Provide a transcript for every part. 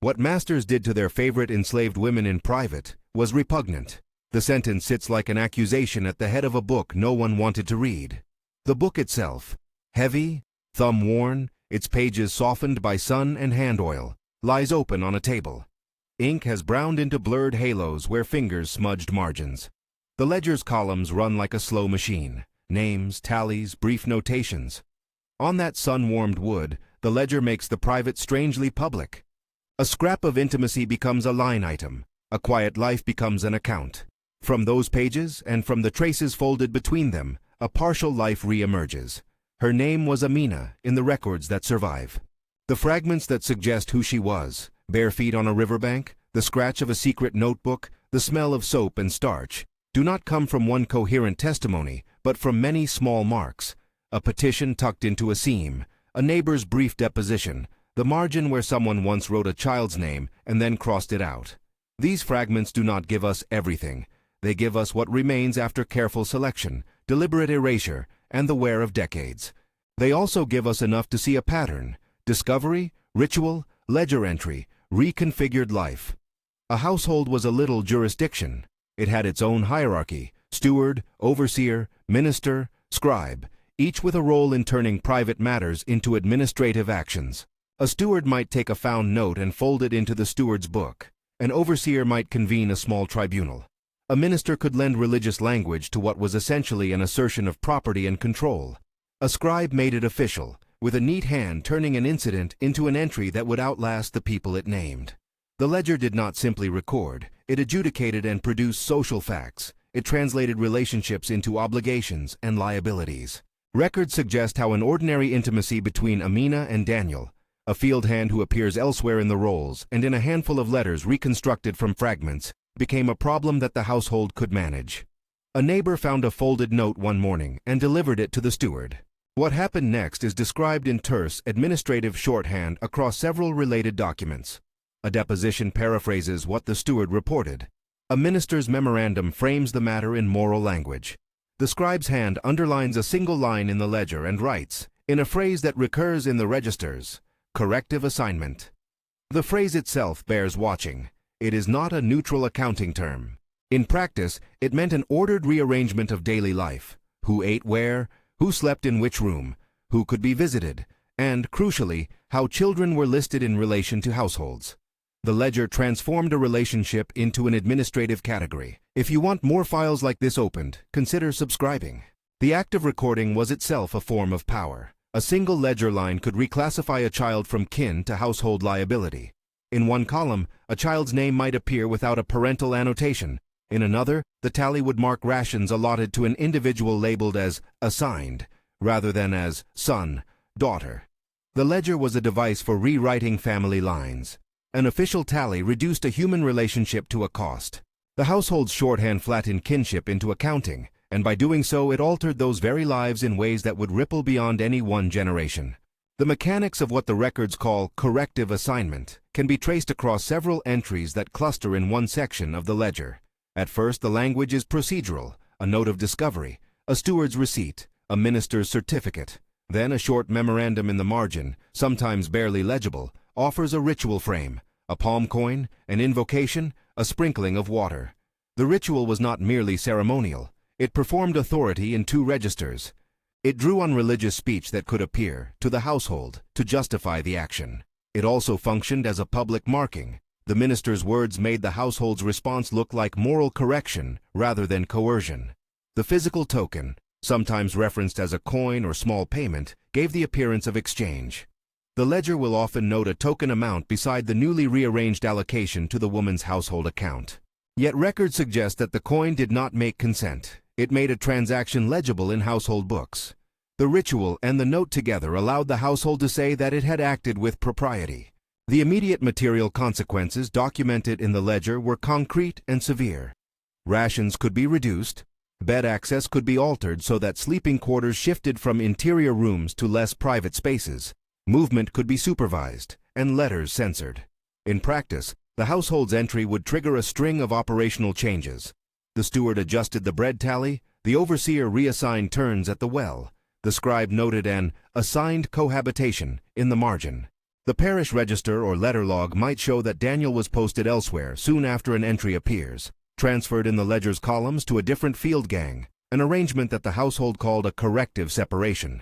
What masters did to their favorite enslaved women in private was repugnant. The sentence sits like an accusation at the head of a book no one wanted to read. The book itself, heavy, thumb-worn, its pages softened by sun and hand oil, lies open on a table. Ink has browned into blurred halos where fingers smudged margins. The ledger's columns run like a slow machine. Names, tallies, brief notations. On that sun-warmed wood, the ledger makes the private strangely public. A scrap of intimacy becomes a line item. A quiet life becomes an account. From those pages, and from the traces folded between them, a partial life re-emerges. Her name was Amina in the records that survive. The fragments that suggest who she was, bare feet on a riverbank, the scratch of a secret notebook, the smell of soap and starch, do not come from one coherent testimony, but from many small marks. A petition tucked into a seam, a neighbor's brief deposition, the margin where someone once wrote a child's name and then crossed it out. These fragments do not give us everything. They give us what remains after careful selection, deliberate erasure, and the wear of decades. They also give us enough to see a pattern: discovery, ritual, ledger entry, reconfigured life. A household was a little jurisdiction. It had its own hierarchy: steward, overseer, minister, scribe, each with a role in turning private matters into administrative actions. A steward might take a found note and fold it into the steward's book. An overseer might convene a small tribunal. A minister could lend religious language to what was essentially an assertion of property and control. A scribe made it official, with a neat hand turning an incident into an entry that would outlast the people it named. The ledger did not simply record, it adjudicated and produced social facts. It translated relationships into obligations and liabilities. Records suggest how an ordinary intimacy between Amina and Daniel, a field hand who appears elsewhere in the rolls and in a handful of letters reconstructed from fragments, became a problem that the household could manage. A neighbor found a folded note one morning and delivered it to the steward. What happened next is described in terse administrative shorthand across several related documents. A deposition paraphrases what the steward reported. A minister's memorandum frames the matter in moral language. The scribe's hand underlines a single line in the ledger and writes, in a phrase that recurs in the registers, "Corrective assignment." The phrase itself bears watching. It is not a neutral accounting term. In practice, it meant an ordered rearrangement of daily life: who ate where, who slept in which room, who could be visited, and, crucially, how children were listed in relation to households. The ledger transformed a relationship into an administrative category. If you want more files like this opened, consider subscribing. The act of recording was itself a form of power. A single ledger line could reclassify a child from kin to household liability. In one column, a child's name might appear without a parental annotation. In another, the tally would mark rations allotted to an individual labeled as assigned, rather than as son, daughter. The ledger was a device for rewriting family lines. An official tally reduced a human relationship to a cost. The household's shorthand flattened kinship into accounting, and by doing so it altered those very lives in ways that would ripple beyond any one generation. The mechanics of what the records call corrective assignment can be traced across several entries that cluster in one section of the ledger. At first, the language is procedural: a note of discovery, a steward's receipt, a minister's certificate. Then a short memorandum in the margin, sometimes barely legible, offers a ritual frame: a palm coin, an invocation, a sprinkling of water. The ritual was not merely ceremonial. It performed authority in two registers. It drew on religious speech that could appear, to the household, to justify the action. It also functioned as a public marking. The minister's words made the household's response look like moral correction rather than coercion. The physical token, sometimes referenced as a coin or small payment, gave the appearance of exchange. The ledger will often note a token amount beside the newly rearranged allocation to the woman's household account. Yet records suggest that the coin did not make consent. It made a transaction legible in household books. The ritual and the note together allowed the household to say that it had acted with propriety. The immediate material consequences documented in the ledger were concrete and severe. Rations could be reduced. Bed access could be altered so that sleeping quarters shifted from interior rooms to less private spaces. Movement could be supervised, and letters censored. In practice, the household's entry would trigger a string of operational changes. The steward adjusted the bread tally, the overseer reassigned turns at the well, the scribe noted an assigned cohabitation in the margin. The parish register or letter log might show that Daniel was posted elsewhere soon after an entry appears, transferred in the ledger's columns to a different field gang, an arrangement that the household called a corrective separation.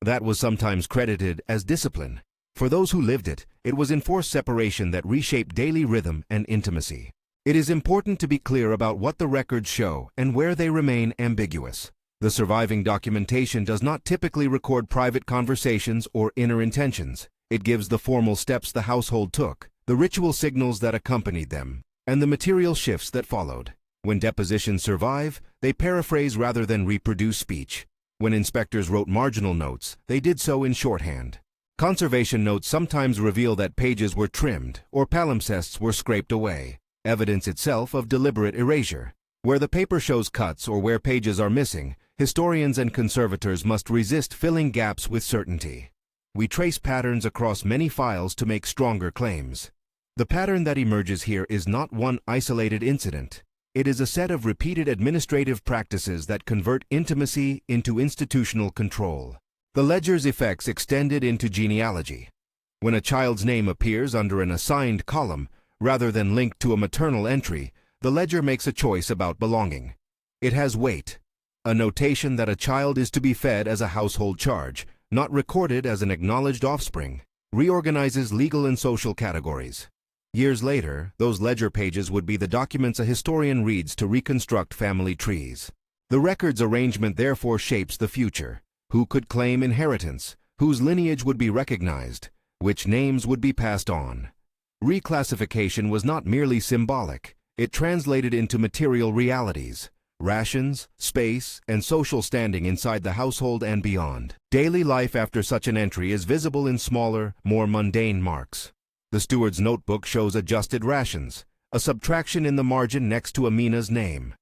That was sometimes credited as discipline. For those who lived it, it was enforced separation that reshaped daily rhythm and intimacy. It is important to be clear about what the records show and where they remain ambiguous. The surviving documentation does not typically record private conversations or inner intentions. It gives the formal steps the household took, the ritual signals that accompanied them, and the material shifts that followed. When depositions survive, they paraphrase rather than reproduce speech. When inspectors wrote marginal notes, they did so in shorthand. Conservation notes sometimes reveal that pages were trimmed or palimpsests were scraped away, evidence itself of deliberate erasure. Where the paper shows cuts or where pages are missing, historians and conservators must resist filling gaps with certainty. We trace patterns across many files to make stronger claims. The pattern that emerges here is not one isolated incident. It is a set of repeated administrative practices that convert intimacy into institutional control. The ledger's effects extended into genealogy. When a child's name appears under an assigned column, rather than linked to a maternal entry, the ledger makes a choice about belonging. It has weight, a notation that a child is to be fed as a household charge, not recorded as an acknowledged offspring, reorganizes legal and social categories. Years later, those ledger pages would be the documents a historian reads to reconstruct family trees. The record's arrangement therefore shapes the future. Who could claim inheritance? Whose lineage would be recognized? Which names would be passed on? Reclassification was not merely symbolic. It translated into material realities. Rations, space, and social standing inside the household and beyond. Daily life after such an entry is visible in smaller, more mundane marks. The steward's notebook shows adjusted rations, a subtraction in the margin next to Amina's name.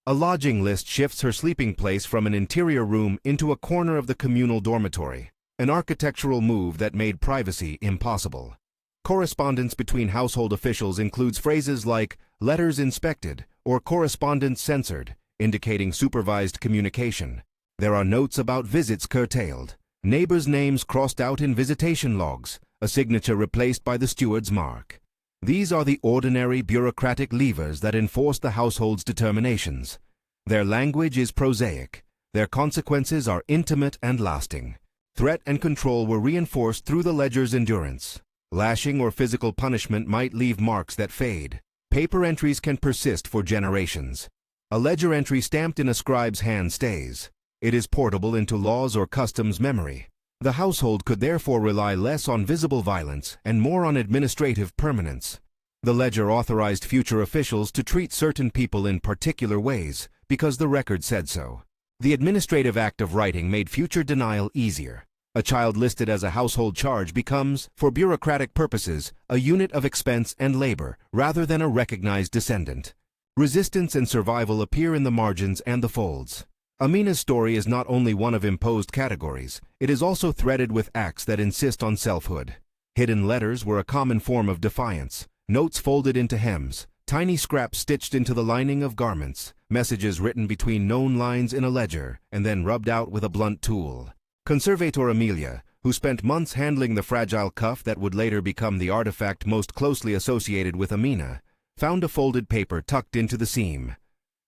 A lodging list shifts her sleeping place from an interior room into a corner of the communal dormitory, an architectural move that made privacy impossible. Correspondence between household officials includes phrases like letters inspected or correspondence censored, indicating supervised communication. There are notes about visits curtailed, neighbors' names crossed out in visitation logs, a signature replaced by the steward's mark. These are the ordinary bureaucratic levers that enforce the household's determinations. Their language is prosaic. Their consequences are intimate and lasting. Threat and control were reinforced through the ledger's endurance. Lashing or physical punishment might leave marks that fade. Paper entries can persist for generations. A ledger entry stamped in a scribe's hand stays. It is portable into laws or customs memory. The household could therefore rely less on visible violence and more on administrative permanence. The ledger authorized future officials to treat certain people in particular ways because the record said so. The administrative act of writing made future denial easier. A child listed as a household charge becomes, for bureaucratic purposes, a unit of expense and labor rather than a recognized descendant. Resistance and survival appear in the margins and the folds. Amina's story is not only one of imposed categories, it is also threaded with acts that insist on selfhood. Hidden letters were a common form of defiance, notes folded into hems, tiny scraps stitched into the lining of garments, messages written between known lines in a ledger and then rubbed out with a blunt tool. Conservator Amelia, who spent months handling the fragile cuff that would later become the artifact most closely associated with Amina, found a folded paper tucked into the seam.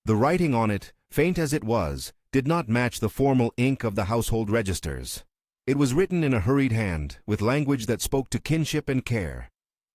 The writing on it, faint as it was, did not match the formal ink of the household registers. It was written in a hurried hand, with language that spoke to kinship and care.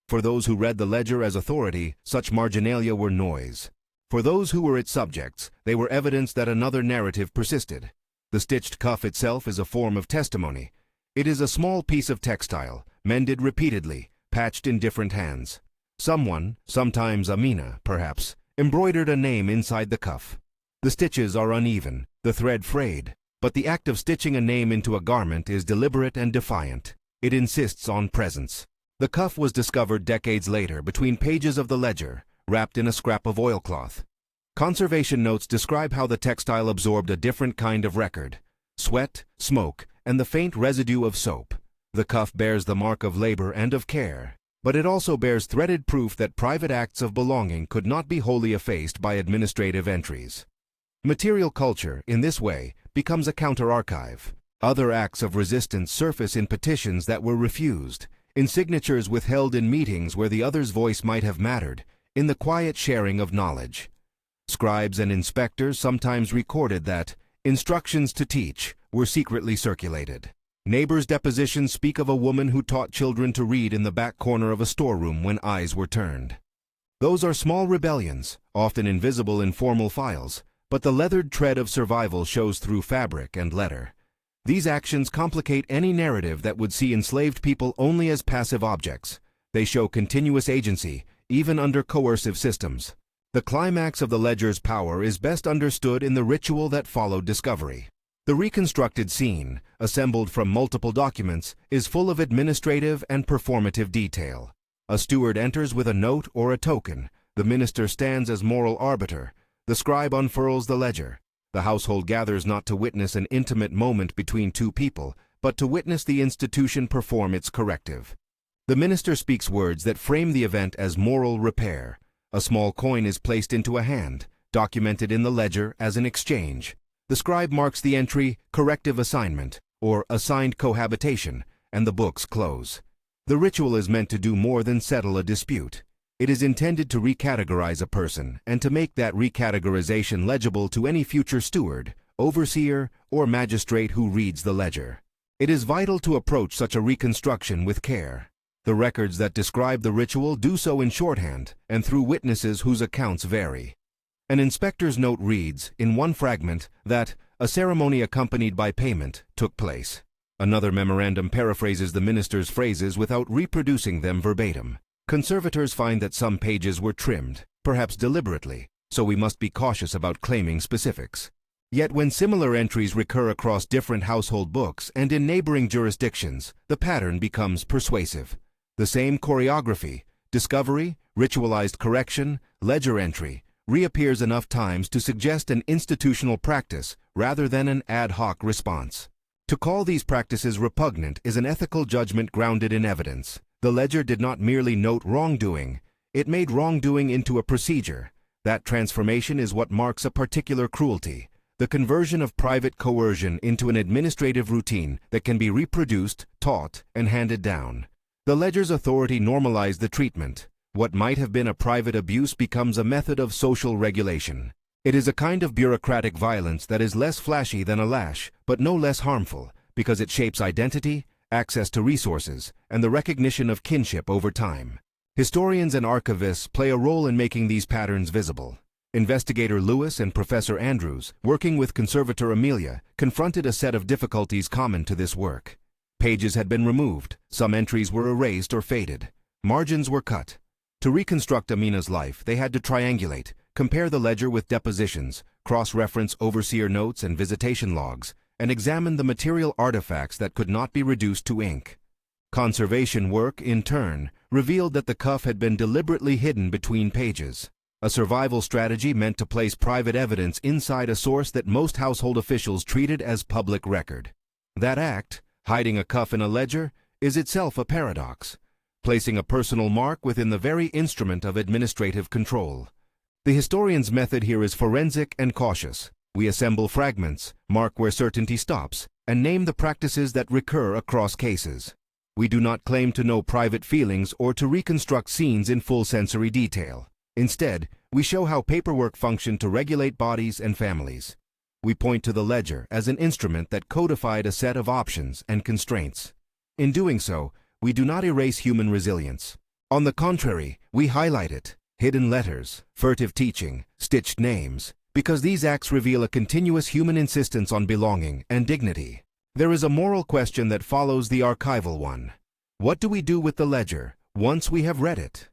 For those who read the ledger as authority, such marginalia were noise. For those who were its subjects, they were evidence that another narrative persisted. The stitched cuff itself is a form of testimony. It is a small piece of textile, mended repeatedly, patched in different hands. Someone, sometimes Amina, perhaps, embroidered a name inside the cuff. The stitches are uneven, the thread frayed, but the act of stitching a name into a garment is deliberate and defiant. It insists on presence. The cuff was discovered decades later between pages of the ledger, wrapped in a scrap of oilcloth. Conservation notes describe how the textile absorbed a different kind of record: sweat, smoke, and the faint residue of soap. The cuff bears the mark of labor and of care, but it also bears threaded proof that private acts of belonging could not be wholly effaced by administrative entries. Material culture, in this way, becomes a counter-archive. Other acts of resistance surface in petitions that were refused, in signatures withheld in meetings where the other's voice might have mattered, in the quiet sharing of knowledge. Scribes and inspectors sometimes recorded that instructions to teach were secretly circulated. Neighbors' depositions speak of a woman who taught children to read in the back corner of a storeroom when eyes were turned. Those are small rebellions, often invisible in formal files, but the leathered tread of survival shows through fabric and letter. These actions complicate any narrative that would see enslaved people only as passive objects. They show continuous agency, even under coercive systems. The climax of the ledger's power is best understood in the ritual that followed discovery. The reconstructed scene, assembled from multiple documents, is full of administrative and performative detail. A steward enters with a note or a token. The minister stands as moral arbiter. The scribe unfurls the ledger. The household gathers not to witness an intimate moment between two people, but to witness the institution perform its corrective. The minister speaks words that frame the event as moral repair. A small coin is placed into a hand, documented in the ledger as an exchange. The scribe marks the entry corrective assignment, or assigned cohabitation, and the books close. The ritual is meant to do more than settle a dispute. It is intended to recategorize a person and to make that recategorization legible to any future steward, overseer, or magistrate who reads the ledger. It is vital to approach such a reconstruction with care. The records that describe the ritual do so in shorthand and through witnesses whose accounts vary. An inspector's note reads, in one fragment, that a ceremony accompanied by payment took place. Another memorandum paraphrases the minister's phrases without reproducing them verbatim. Conservators find that some pages were trimmed, perhaps deliberately, so we must be cautious about claiming specifics. Yet when similar entries recur across different household books and in neighboring jurisdictions, the pattern becomes persuasive. The same choreography, discovery, ritualized correction, ledger entry, reappears enough times to suggest an institutional practice rather than an ad hoc response. To call these practices repugnant is an ethical judgment grounded in evidence. The ledger did not merely note wrongdoing, it made wrongdoing into a procedure. That transformation is what marks a particular cruelty, the conversion of private coercion into an administrative routine that can be reproduced, taught, and handed down. The ledger's authority normalized the treatment. What might have been a private abuse becomes a method of social regulation. It is a kind of bureaucratic violence that is less flashy than a lash, but no less harmful, because it shapes identity, access to resources, and the recognition of kinship over time. Historians and archivists play a role in making these patterns visible. Investigator Lewis and Professor Andrews, working with conservator Amelia, confronted a set of difficulties common to this work. Pages had been removed, some entries were erased or faded, margins were cut. To reconstruct Amina's life, they had to triangulate, compare the ledger with depositions, cross-reference overseer notes and visitation logs, and examine the material artifacts that could not be reduced to ink. Conservation work, in turn, revealed that the cuff had been deliberately hidden between pages. A survival strategy meant to place private evidence inside a source that most household officials treated as public record. That act, hiding a cuff in a ledger, is itself a paradox, placing a personal mark within the very instrument of administrative control. The historian's method here is forensic and cautious. We assemble fragments, mark where certainty stops, and name the practices that recur across cases. We do not claim to know private feelings or to reconstruct scenes in full sensory detail. Instead, we show how paperwork functioned to regulate bodies and families. We point to the ledger as an instrument that codified a set of options and constraints. In doing so, we do not erase human resilience. On the contrary, we highlight it. Hidden letters, furtive teaching, stitched names, because these acts reveal a continuous human insistence on belonging and dignity. There is a moral question that follows the archival one. What do we do with the ledger once we have read it?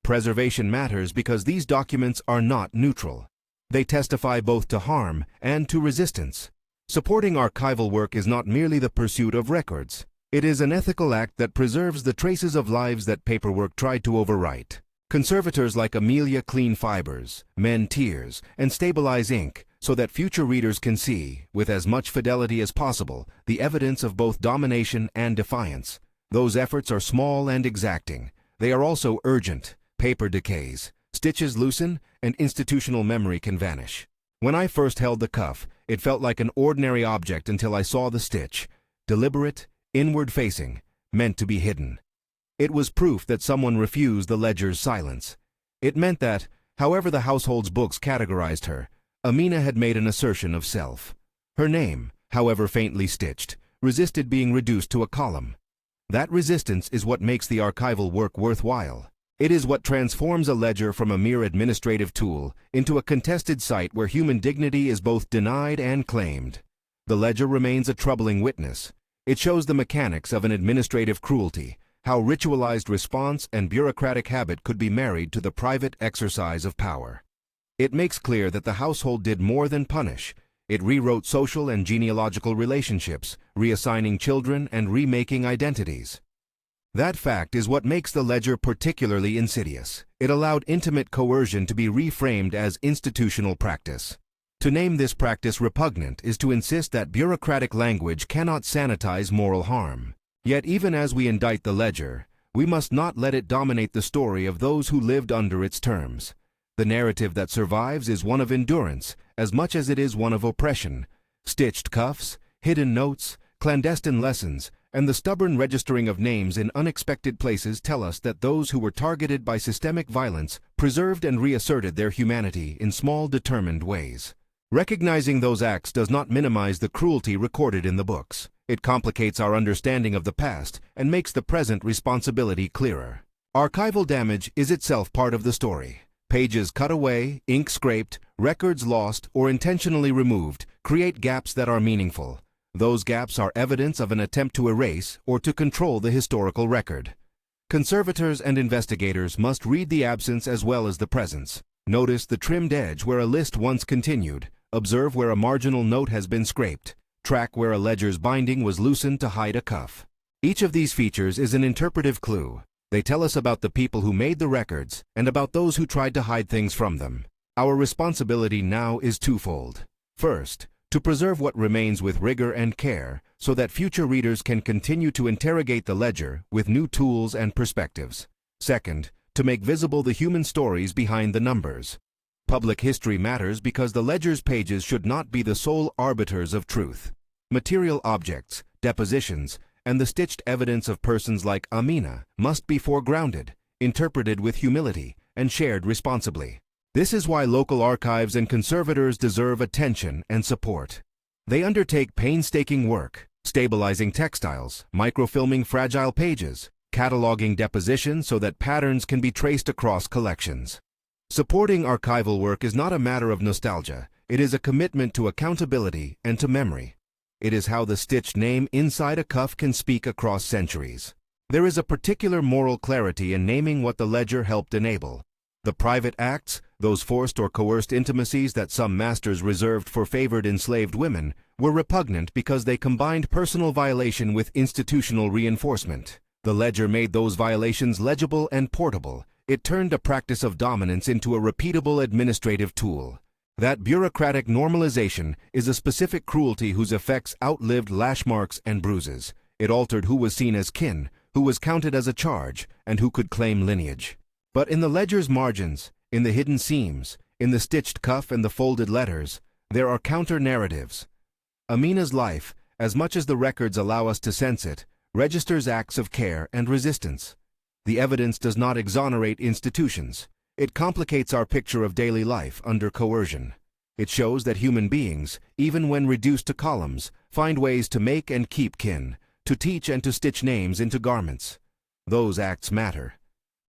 Preservation matters because these documents are not neutral. They testify both to harm and to resistance. Supporting archival work is not merely the pursuit of records. It is an ethical act that preserves the traces of lives that paperwork tried to overwrite. Conservators like Amelia clean fibers, mend tears, and stabilize ink so that future readers can see, with as much fidelity as possible, the evidence of both domination and defiance. Those efforts are small and exacting. They are also urgent. Paper decays, stitches loosen, and institutional memory can vanish. When I first held the cuff, it felt like an ordinary object until I saw the stitch. Deliberate, inward-facing, meant to be hidden. It was proof that someone refused the ledger's silence. It meant that, however the household's books categorized her, Amina had made an assertion of self. Her name, however faintly stitched, resisted being reduced to a column. That resistance is what makes the archival work worthwhile. It is what transforms a ledger from a mere administrative tool into a contested site where human dignity is both denied and claimed. The ledger remains a troubling witness. It shows the mechanics of an administrative cruelty, how ritualized response and bureaucratic habit could be married to the private exercise of power. It makes clear that the household did more than punish. It rewrote social and genealogical relationships, reassigning children and remaking identities. That fact is what makes the ledger particularly insidious. It allowed intimate coercion to be reframed as institutional practice. To name this practice repugnant is to insist that bureaucratic language cannot sanitize moral harm. Yet even as we indict the ledger, we must not let it dominate the story of those who lived under its terms. The narrative that survives is one of endurance as much as it is one of oppression. Stitched cuffs, hidden notes, clandestine lessons, and the stubborn registering of names in unexpected places tell us that those who were targeted by systemic violence preserved and reasserted their humanity in small, determined ways. Recognizing those acts does not minimize the cruelty recorded in the books. It complicates our understanding of the past and makes the present responsibility clearer. Archival damage is itself part of the story. Pages cut away, ink scraped, records lost, or intentionally removed create gaps that are meaningful. Those gaps are evidence of an attempt to erase or to control the historical record. Conservators and investigators must read the absence as well as the presence. Notice the trimmed edge where a list once continued. Observe where a marginal note has been scraped. Track where a ledger's binding was loosened to hide a cuff. Each of these features is an interpretive clue. They tell us about the people who made the records and about those who tried to hide things from them. Our responsibility now is twofold. First, to preserve what remains with rigor and care so that future readers can continue to interrogate the ledger with new tools and perspectives. Second, to make visible the human stories behind the numbers. Public history matters because the ledger's pages should not be the sole arbiters of truth. Material objects, depositions, and the stitched evidence of persons like Amina must be foregrounded, interpreted with humility, and shared responsibly. This is why local archives and conservators deserve attention and support. They undertake painstaking work, stabilizing textiles, microfilming fragile pages, cataloging depositions so that patterns can be traced across collections. Supporting archival work is not a matter of nostalgia. It is a commitment to accountability and to memory. It is how the stitched name inside a cuff can speak across centuries. There is a particular moral clarity in naming what the ledger helped enable. The private acts, those forced or coerced intimacies that some masters reserved for favored enslaved women, were repugnant because they combined personal violation with institutional reinforcement. The ledger made those violations legible and portable. It turned a practice of dominance into a repeatable administrative tool. That bureaucratic normalization is a specific cruelty whose effects outlived lash marks and bruises. It altered who was seen as kin, who was counted as a charge, and who could claim lineage. But in the ledger's margins, in the hidden seams, in the stitched cuff and the folded letters, there are counter-narratives. Amina's life, as much as the records allow us to sense it, registers acts of care and resistance. The evidence does not exonerate institutions. It complicates our picture of daily life under coercion. It shows that human beings, even when reduced to columns, find ways to make and keep kin, to teach and to stitch names into garments. Those acts matter.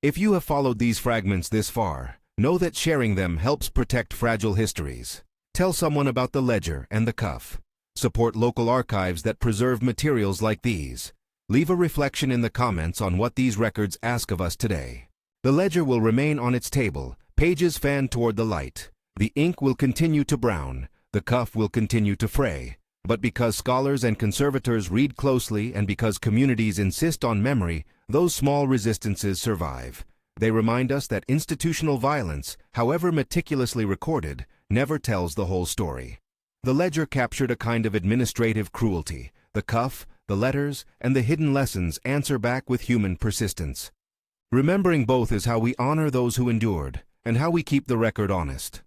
If you have followed these fragments this far, know that sharing them helps protect fragile histories. Tell someone about the ledger and the cuff. Support local archives that preserve materials like these. Leave a reflection in the comments on what these records ask of us today. The ledger will remain on its table, pages fanned toward the light. The ink will continue to brown, the cuff will continue to fray. But because scholars and conservators read closely and because communities insist on memory, those small resistances survive. They remind us that institutional violence, however meticulously recorded, never tells the whole story. The ledger captured a kind of administrative cruelty. The cuff, the letters, and the hidden lessons answer back with human persistence. Remembering both is how we honor those who endured, and how we keep the record honest.